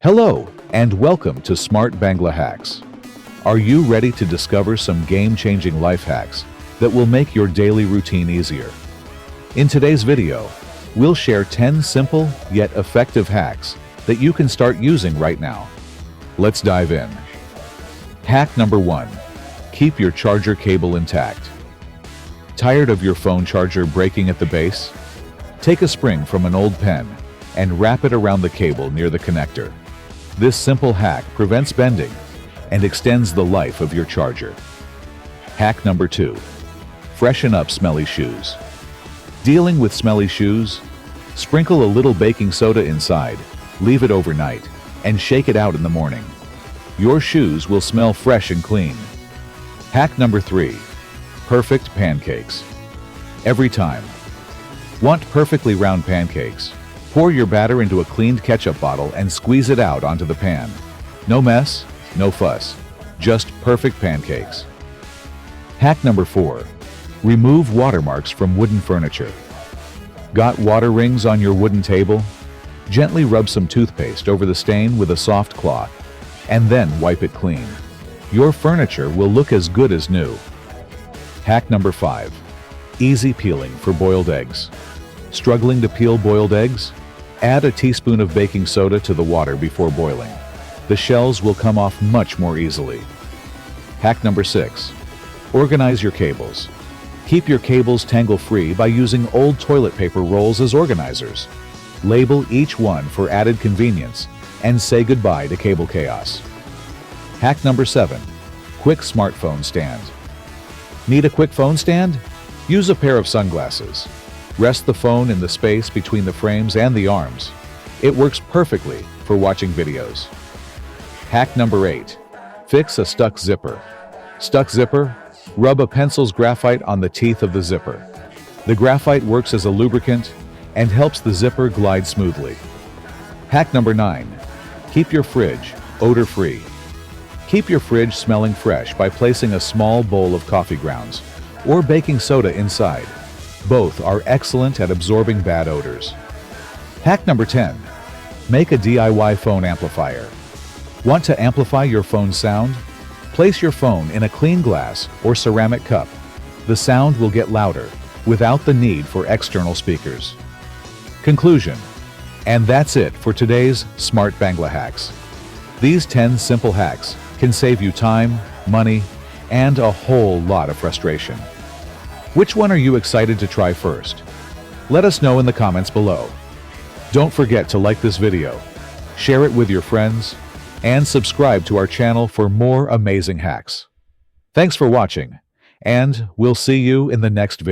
Hello, and welcome to Smart Bangla Hacks. Are you ready to discover some game-changing life hacks that will make your daily routine easier? In today's video, we'll share 10 simple yet effective hacks that you can start using right now. Let's dive in. Hack number 1. Keep your charger cable intact. Tired of your phone charger breaking at the base? Take a spring from an old pen and wrap it around the cable near the connector. This simple hack prevents bending and extends the life of your charger. Hack number 2. Freshen up smelly shoes. Dealing with smelly shoes? Sprinkle a little baking soda inside, leave it overnight, and shake it out in the morning. Your shoes will smell fresh and clean. Hack number 3. Perfect pancakes. Every time. Want perfectly round pancakes? Pour your batter into a cleaned ketchup bottle and squeeze it out onto the pan. No mess, no fuss. Just perfect pancakes. Hack number 4. Remove watermarks from wooden furniture. Got water rings on your wooden table? Gently rub some toothpaste over the stain with a soft cloth, and then wipe it clean. Your furniture will look as good as new. Hack number 5. Easy peeling for boiled eggs. Struggling to peel boiled eggs? Add a teaspoon of baking soda to the water before boiling. The shells will come off much more easily. Hack number 6. Organize your cables. Keep your cables tangle-free by using old toilet paper rolls as organizers. Label each one for added convenience and say goodbye to cable chaos. Hack number 7. Quick smartphone stand. Need a quick phone stand? Use a pair of sunglasses. Rest the phone in the space between the frames and the arms. It works perfectly for watching videos. Hack number 8. Fix a stuck zipper. Stuck zipper? Rub a pencil's graphite on the teeth of the zipper. The graphite works as a lubricant and helps the zipper glide smoothly. Hack number 9. Keep your fridge odor-free. Keep your fridge smelling fresh by placing a small bowl of coffee grounds or baking soda inside. Both are excellent at absorbing bad odors. Hack number 10. Make a DIY phone amplifier. Want to amplify your phone's sound? Place your phone in a clean glass or ceramic cup. The sound will get louder without the need for external speakers. Conclusion. And that's it for today's Smart Bangla Hacks. These 10 simple hacks can save you time, money, and a whole lot of frustration. Which one are you excited to try first? Let us know in the comments below. Don't forget to like this video, share it with your friends, and subscribe to our channel for more amazing hacks. Thanks for watching, and we'll see you in the next video.